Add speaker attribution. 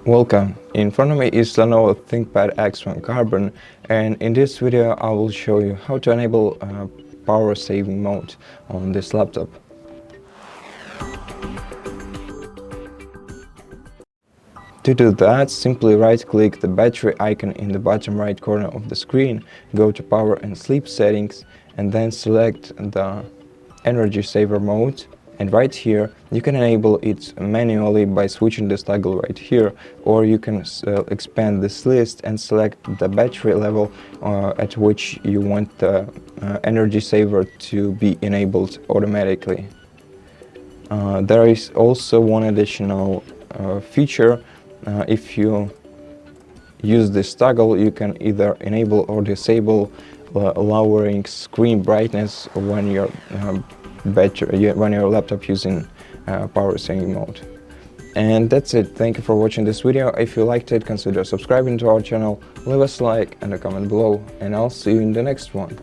Speaker 1: Welcome. In front of me is LENOVO ThinkPad X1 Carbon, and in this video I will show you how to enable power saving mode on this laptop. To do that, simply right-click the battery icon in the bottom right corner of the screen, go to Power and Sleep settings, and then select the Energy Saver mode. And right here, you can enable it manually by switching this toggle right here, or you can expand this list and select the battery level at which you want the Energy Saver to be enabled automatically. There is also one additional feature. If you use this toggle, you can either enable or disable lowering screen brightness when your laptop using power saving mode. And that's it. Thank you for watching this video. If you liked it, consider subscribing to our channel, leave us a like and a comment below, and I'll see you in the next one.